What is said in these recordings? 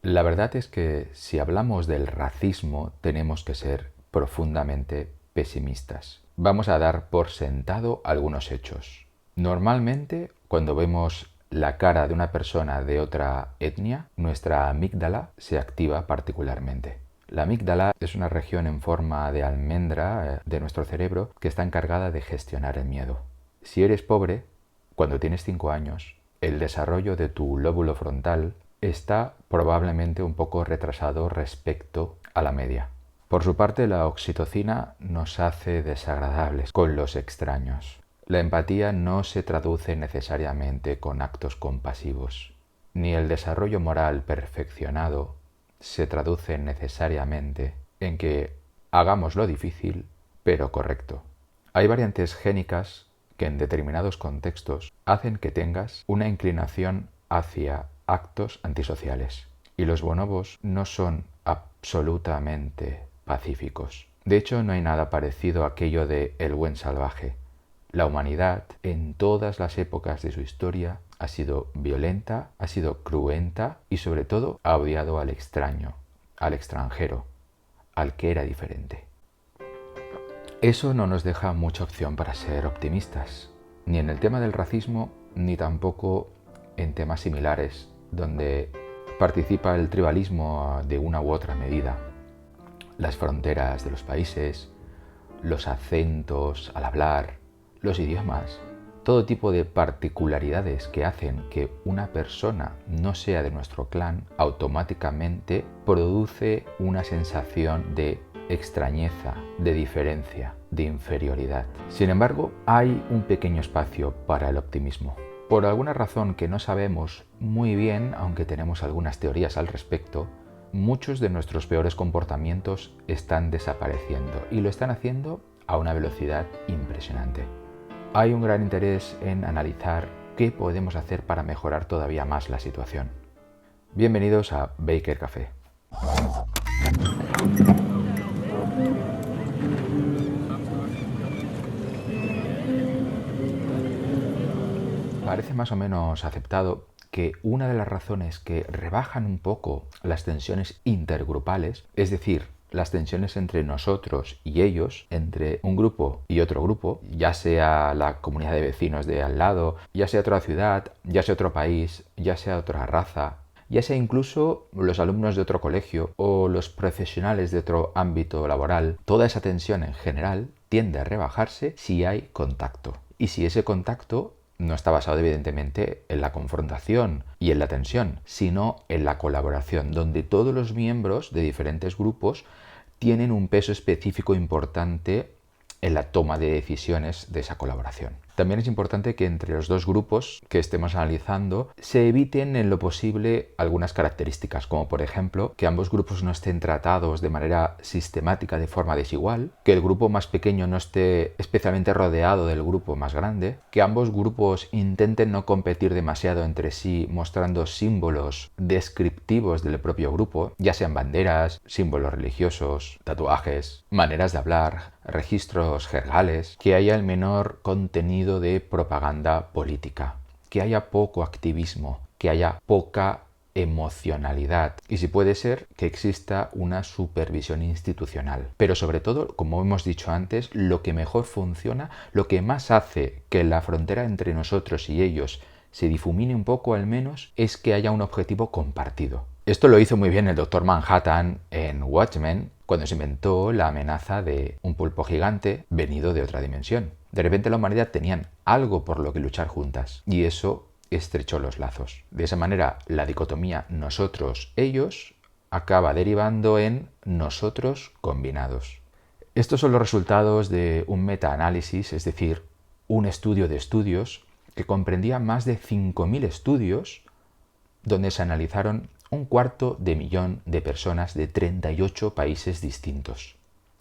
La verdad es que si hablamos del racismo tenemos que ser profundamente pesimistas. Vamos a dar por sentado algunos hechos. Normalmente, cuando vemos la cara de una persona de otra etnia, nuestra amígdala se activa particularmente. La amígdala es una región en forma de almendra de nuestro cerebro que está encargada de gestionar el miedo. Si eres pobre, cuando tienes 5 años, el desarrollo de tu lóbulo frontal está probablemente un poco retrasado respecto a la media. Por su parte, la oxitocina nos hace desagradables con los extraños. La empatía no se traduce necesariamente con actos compasivos, ni el desarrollo moral perfeccionado se traduce necesariamente en que hagamos lo difícil, pero correcto. Hay variantes génicas que en determinados contextos hacen que tengas una inclinación hacia actos antisociales. Y los bonobos no son absolutamente pacíficos. De hecho, no hay nada parecido a aquello de el buen salvaje. La humanidad, en todas las épocas de su historia, ha sido violenta, ha sido cruenta y sobre todo ha odiado al extraño, al extranjero, al que era diferente. Eso no nos deja mucha opción para ser optimistas, ni en el tema del racismo, ni tampoco en temas similares, donde participa el tribalismo de una u otra medida. Las fronteras de los países, los acentos al hablar, los idiomas, todo tipo de particularidades que hacen que una persona no sea de nuestro clan, automáticamente produce una sensación de extrañeza, de diferencia, de inferioridad. Sin embargo, hay un pequeño espacio para el optimismo. Por alguna razón que no sabemos muy bien, aunque tenemos algunas teorías al respecto, muchos de nuestros peores comportamientos están desapareciendo y lo están haciendo a una velocidad impresionante. Hay un gran interés en analizar qué podemos hacer para mejorar todavía más la situación. Bienvenidos a Baker Café. Parece más o menos aceptado que una de las razones que rebajan un poco las tensiones intergrupales, es decir, las tensiones entre nosotros y ellos, entre un grupo y otro grupo, ya sea la comunidad de vecinos de al lado, ya sea otra ciudad, ya sea otro país, ya sea otra raza, ya sea incluso los alumnos de otro colegio o los profesionales de otro ámbito laboral, toda esa tensión en general tiende a rebajarse si hay contacto. Y si ese contacto no está basado evidentemente en la confrontación y en la tensión, sino en la colaboración, donde todos los miembros de diferentes grupos tienen un peso específico importante en la toma de decisiones de esa colaboración. También es importante que entre los dos grupos que estemos analizando se eviten en lo posible algunas características, como por ejemplo que ambos grupos no estén tratados de manera sistemática de forma desigual, que el grupo más pequeño no esté especialmente rodeado del grupo más grande, que ambos grupos intenten no competir demasiado entre sí mostrando símbolos descriptivos del propio grupo, ya sean banderas, símbolos religiosos, tatuajes, maneras de hablar, registros jergales, que haya el menor contenido de propaganda política, que haya poco activismo, que haya poca emocionalidad y, si puede ser, que exista una supervisión institucional. Pero sobre todo, como hemos dicho antes, lo que mejor funciona, lo que más hace que la frontera entre nosotros y ellos se difumine un poco al menos, es que haya un objetivo compartido. Esto lo hizo muy bien el Dr. Manhattan en Watchmen, cuando se inventó la amenaza de un pulpo gigante venido de otra dimensión. De repente la humanidad tenían algo por lo que luchar juntas y eso estrechó los lazos. De esa manera la dicotomía nosotros-ellos acaba derivando en nosotros combinados. Estos son los resultados de un metaanálisis, es decir, un estudio de estudios que comprendía más de 5.000 estudios donde se analizaron 250.000 de personas de 38 países distintos.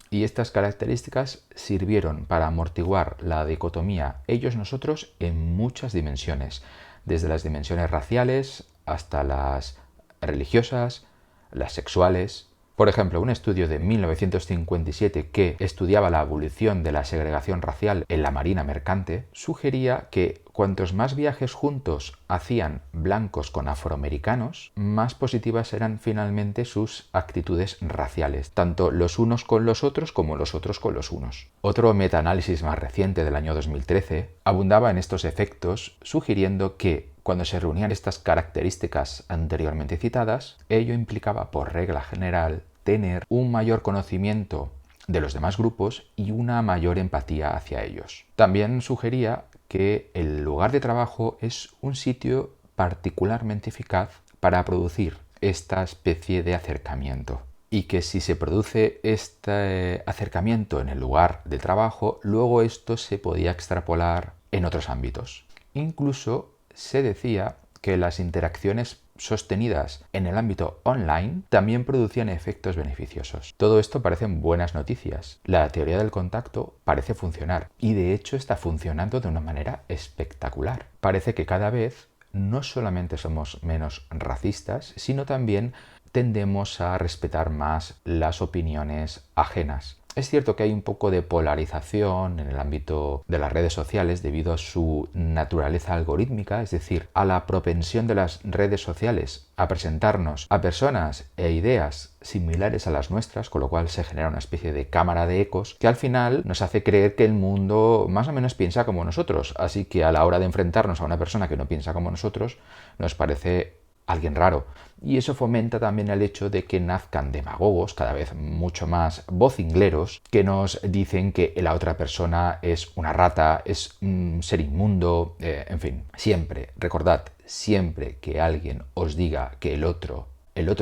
Y estas características sirvieron para amortiguar la dicotomía ellos-nosotros en muchas dimensiones, desde las dimensiones raciales hasta las religiosas, las sexuales. Por ejemplo, un estudio de 1957 que estudiaba la evolución de la segregación racial en la marina mercante sugería que cuantos más viajes juntos hacían blancos con afroamericanos, más positivas eran finalmente sus actitudes raciales, tanto los unos con los otros como los otros con los unos. Otro metaanálisis más reciente del año 2013 abundaba en estos efectos, sugiriendo que cuando se reunían estas características anteriormente citadas, ello implicaba por regla general tener un mayor conocimiento de los demás grupos y una mayor empatía hacia ellos. También sugería que el lugar de trabajo es un sitio particularmente eficaz para producir esta especie de acercamiento y que si se produce este acercamiento en el lugar de trabajo, luego esto se podía extrapolar en otros ámbitos. Incluso se decía que las interacciones sostenidas en el ámbito online también producían efectos beneficiosos. Todo esto parecen buenas noticias. La teoría del contacto parece funcionar y de hecho está funcionando de una manera espectacular. Parece que cada vez no solamente somos menos racistas, sino también tendemos a respetar más las opiniones ajenas. Es cierto que hay un poco de polarización en el ámbito de las redes sociales debido a su naturaleza algorítmica, es decir, a la propensión de las redes sociales a presentarnos a personas e ideas similares a las nuestras, con lo cual se genera una especie de cámara de ecos que al final nos hace creer que el mundo más o menos piensa como nosotros, así que a la hora de enfrentarnos a una persona que no piensa como nosotros, nos parece alguien raro. Y eso fomenta también el hecho de que nazcan demagogos, cada vez mucho más vocingleros, que nos dicen que la otra persona es una rata, es un ser inmundo, en fin. Siempre, recordad, siempre que alguien os diga que el otro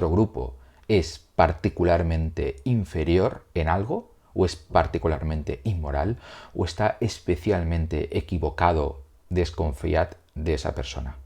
grupo es particularmente inferior en algo, o es particularmente inmoral, o está especialmente equivocado, desconfiad de esa persona.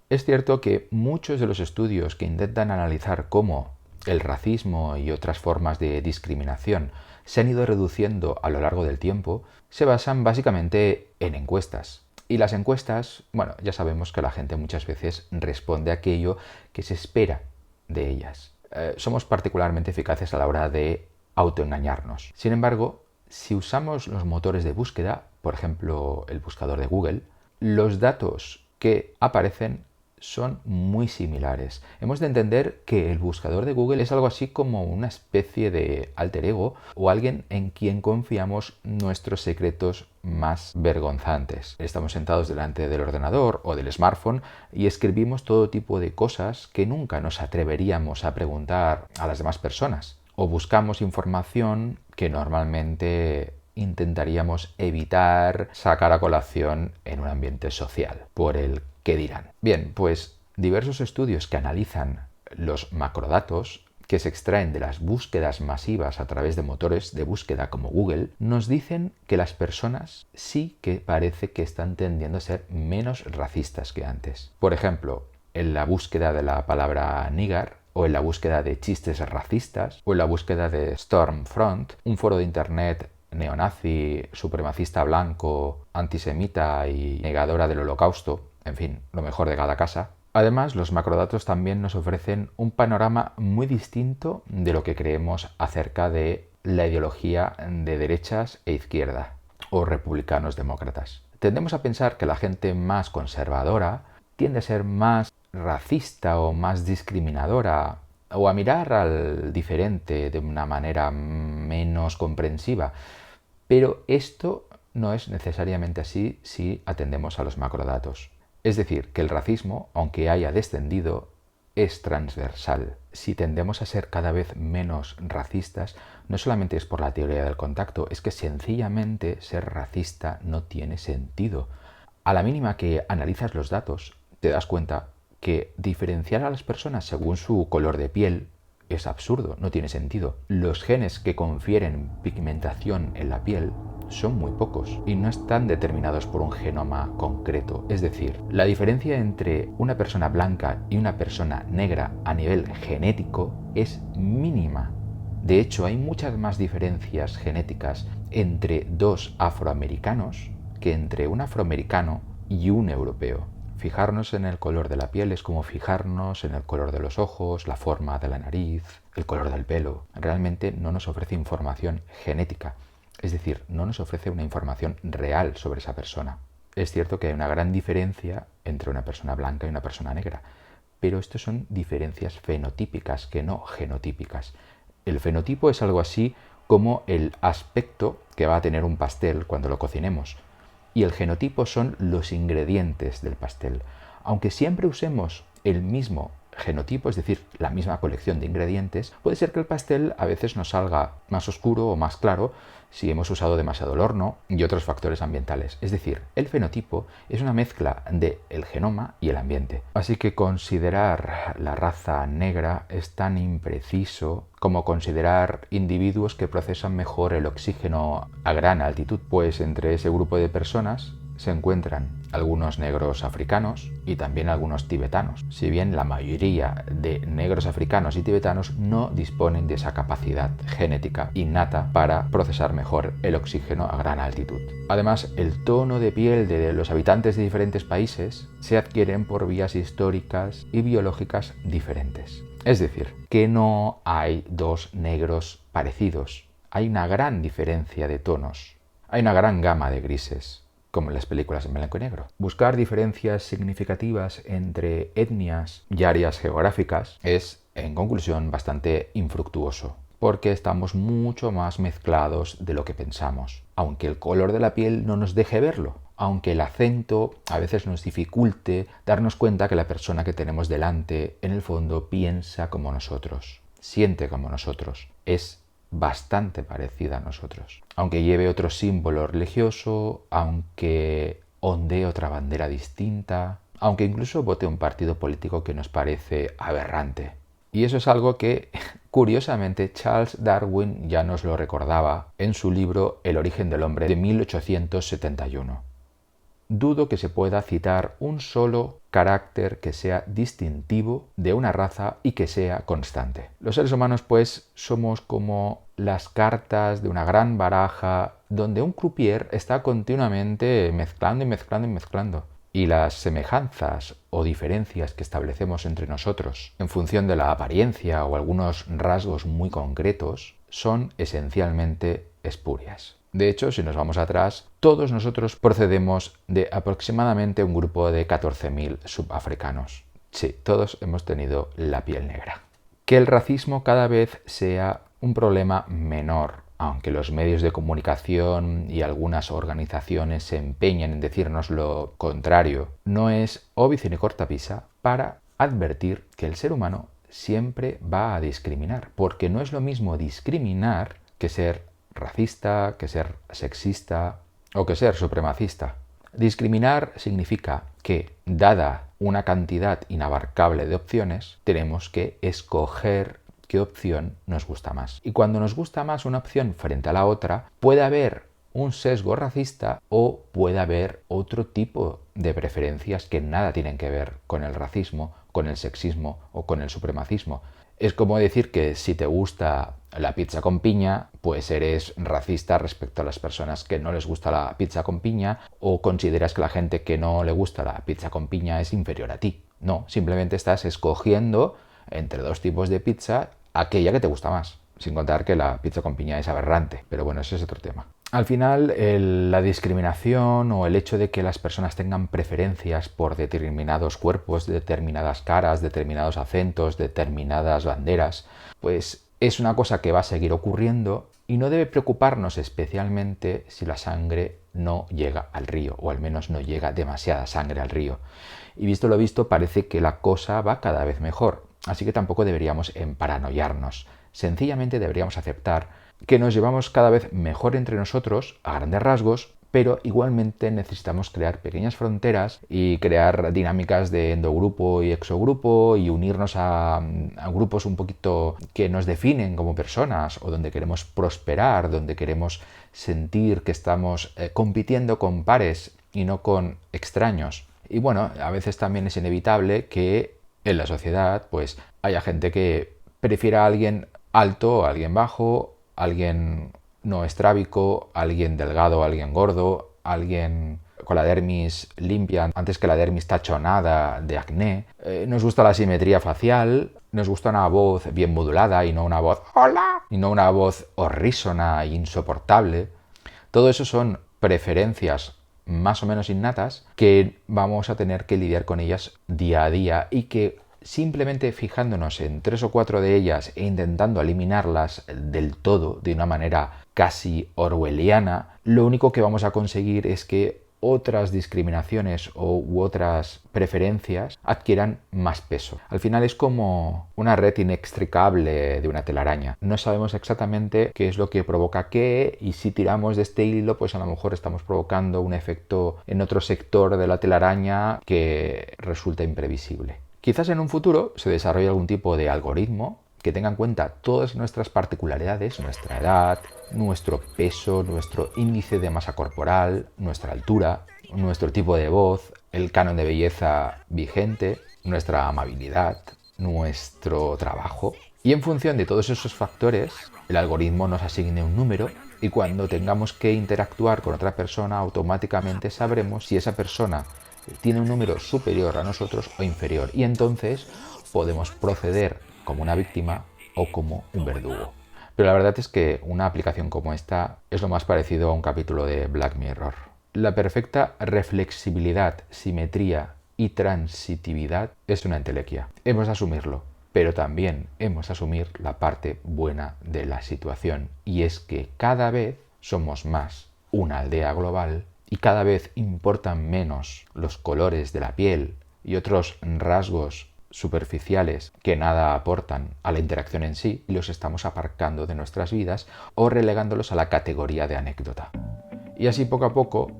Es cierto que muchos de los estudios que intentan analizar cómo el racismo y otras formas de discriminación se han ido reduciendo a lo largo del tiempo se basan básicamente en encuestas. Y las encuestas, bueno, ya sabemos que la gente muchas veces responde a aquello que se espera de ellas. Somos particularmente eficaces a la hora de autoengañarnos. Sin embargo, si usamos los motores de búsqueda, por ejemplo el buscador de Google, los datos que aparecen son muy similares. Hemos de entender que el buscador de Google es algo así como una especie de alter ego o alguien en quien confiamos nuestros secretos más vergonzantes. Estamos sentados delante del ordenador o del smartphone y escribimos todo tipo de cosas que nunca nos atreveríamos a preguntar a las demás personas. O buscamos información que normalmente intentaríamos evitar sacar a colación en un ambiente social, por el que dirán. Bien, pues diversos estudios que analizan los macrodatos que se extraen de las búsquedas masivas a través de motores de búsqueda como Google, nos dicen que las personas sí que parece que están tendiendo a ser menos racistas que antes. Por ejemplo, en la búsqueda de la palabra nigger, o en la búsqueda de chistes racistas, o en la búsqueda de Stormfront, un foro de internet neonazi, supremacista blanco, antisemita y negadora del holocausto, en fin, lo mejor de cada casa. Además, los macrodatos también nos ofrecen un panorama muy distinto de lo que creemos acerca de la ideología de derechas e izquierda, o republicanos demócratas. Tendemos a pensar que la gente más conservadora tiende a ser más racista o más discriminadora, o a mirar al diferente de una manera menos comprensiva. Pero esto no es necesariamente así si atendemos a los macrodatos. Es decir, que el racismo, aunque haya descendido, es transversal. Si tendemos a ser cada vez menos racistas, no solamente es por la teoría del contacto, es que sencillamente ser racista no tiene sentido. A la mínima que analizas los datos, te das cuenta que diferenciar a las personas según su color de piel es absurdo, no tiene sentido. Los genes que confieren pigmentación en la piel son muy pocos y no están determinados por un genoma concreto. Es decir, la diferencia entre una persona blanca y una persona negra a nivel genético es mínima. De hecho, hay muchas más diferencias genéticas entre dos afroamericanos que entre un afroamericano y un europeo. Fijarnos en el color de la piel es como fijarnos en el color de los ojos, la forma de la nariz, el color del pelo. Realmente no nos ofrece información genética, es decir, no nos ofrece una información real sobre esa persona. es cierto que hay una gran diferencia entre una persona blanca y una persona negra, pero estos son diferencias fenotípicas, que no genotípicas. El fenotipo es algo así como el aspecto que va a tener un pastel cuando lo cocinemos. Y el genotipo son los ingredientes del pastel. Aunque siempre usemos el mismo genotipo, es decir, la misma colección de ingredientes, puede ser que el pastel a veces nos salga más oscuro o más claro si hemos usado demasiado el horno y otros factores ambientales. Es decir, el fenotipo es una mezcla del genoma y el ambiente. Así que considerar la raza negra es tan impreciso como considerar individuos que procesan mejor el oxígeno a gran altitud, pues entre ese grupo de personas se encuentran algunos negros africanos y también algunos tibetanos, si bien la mayoría de negros africanos y tibetanos no disponen de esa capacidad genética innata para procesar mejor el oxígeno a gran altitud. Además, el tono de piel de los habitantes de diferentes países se adquieren por vías históricas y biológicas diferentes. Es decir, que no hay dos negros parecidos, hay una gran diferencia de tonos, hay una gran gama de grises, como en las películas en blanco y negro. Buscar diferencias significativas entre etnias y áreas geográficas es, en conclusión, bastante infructuoso, porque estamos mucho más mezclados de lo que pensamos, aunque el color de la piel no nos deje verlo, aunque el acento a veces nos dificulte darnos cuenta que la persona que tenemos delante, en el fondo, piensa como nosotros, siente como nosotros, es bastante parecida a nosotros. Aunque lleve otro símbolo religioso, aunque ondee otra bandera distinta, aunque incluso vote un partido político que nos parece aberrante. Y eso es algo que, curiosamente, Charles Darwin ya nos lo recordaba en su libro El origen del hombre de 1871. Dudo que se pueda citar un solo carácter que sea distintivo de una raza y que sea constante. Los seres humanos, pues, somos como las cartas de una gran baraja donde un croupier está continuamente mezclando y mezclando y mezclando. Y las semejanzas o diferencias que establecemos entre nosotros en función de la apariencia o algunos rasgos muy concretos son esencialmente espurias. De hecho, si nos vamos atrás, todos nosotros procedemos de aproximadamente un grupo de 14.000 subafricanos. Sí, todos hemos tenido la piel negra. Que el racismo cada vez sea un problema menor, aunque los medios de comunicación y algunas organizaciones se empeñan en decirnos lo contrario, no es óbice ni cortapisa para advertir que el ser humano siempre va a discriminar, porque no es lo mismo discriminar que ser racista, que ser sexista o que ser supremacista. Discriminar significa que, dada una cantidad inabarcable de opciones, tenemos que escoger qué opción nos gusta más. Y cuando nos gusta más una opción frente a la otra, puede haber un sesgo racista o puede haber otro tipo de preferencias que nada tienen que ver con el racismo, con el sexismo o con el supremacismo. Es como decir que si te gusta la pizza con piña, pues eres racista respecto a las personas que no les gusta la pizza con piña, o consideras que la gente que no le gusta la pizza con piña es inferior a ti. No, simplemente estás escogiendo entre dos tipos de pizza aquella que te gusta más, sin contar que la pizza con piña es aberrante, pero bueno, ese es otro tema. Al final, la discriminación o el hecho de que las personas tengan preferencias por determinados cuerpos, determinadas caras, determinados acentos, determinadas banderas, pues es una cosa que va a seguir ocurriendo y no debe preocuparnos especialmente si la sangre no llega al río, o al menos no llega demasiada sangre al río. Y visto lo visto, parece que la cosa va cada vez mejor, así que tampoco deberíamos emparanoiarnos. Sencillamente deberíamos aceptar que nos llevamos cada vez mejor entre nosotros, a grandes rasgos, pero igualmente necesitamos crear pequeñas fronteras y crear dinámicas de endogrupo y exogrupo y unirnos a grupos un poquito que nos definen como personas o donde queremos prosperar, donde queremos sentir que estamos compitiendo con pares y no con extraños. Y bueno, a veces también es inevitable que en la sociedad pues haya gente que prefiera a alguien alto, a alguien bajo, alguien no estrábico, alguien delgado, alguien gordo, alguien con la dermis limpia antes que la dermis tachonada de acné. Nos gusta la simetría facial, nos gusta una voz bien modulada y no una voz ¡hola! Y no una voz horrísona e insoportable. Todo eso son preferencias más o menos innatas que vamos a tener que lidiar con ellas día a día y que simplemente fijándonos en 3 o 4 de ellas e intentando eliminarlas del todo de una manera casi orwelliana, lo único que vamos a conseguir es que otras discriminaciones u otras preferencias adquieran más peso. Al final es como una red inextricable de una telaraña. No sabemos exactamente qué es lo que provoca qué, y si tiramos de este hilo, pues a lo mejor estamos provocando un efecto en otro sector de la telaraña que resulta imprevisible. Quizás en un futuro se desarrolle algún tipo de algoritmo que tenga en cuenta todas nuestras particularidades, nuestra edad, nuestro peso, nuestro índice de masa corporal, nuestra altura, nuestro tipo de voz, el canon de belleza vigente, nuestra amabilidad, nuestro trabajo. Y en función de todos esos factores, el algoritmo nos asigne un número y cuando tengamos que interactuar con otra persona, automáticamente sabremos si esa persona tiene un número superior a nosotros o inferior. Y entonces podemos proceder como una víctima o como un verdugo. Pero la verdad es que una aplicación como esta es lo más parecido a un capítulo de Black Mirror. La perfecta reflexibilidad, simetría y transitividad es una entelequia. Hemos de asumirlo, pero también hemos de asumir la parte buena de la situación, y es que cada vez somos más una aldea global y cada vez importan menos los colores de la piel y otros rasgos superficiales que nada aportan a la interacción en sí, y los estamos aparcando de nuestras vidas o relegándolos a la categoría de anécdota. Y así poco a poco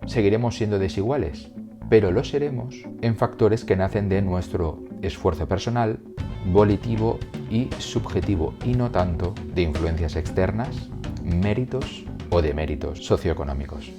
seguiremos siendo desiguales, pero lo seremos en factores que nacen de nuestro esfuerzo personal, volitivo y subjetivo, y no tanto de influencias externas, méritos o deméritos socioeconómicos.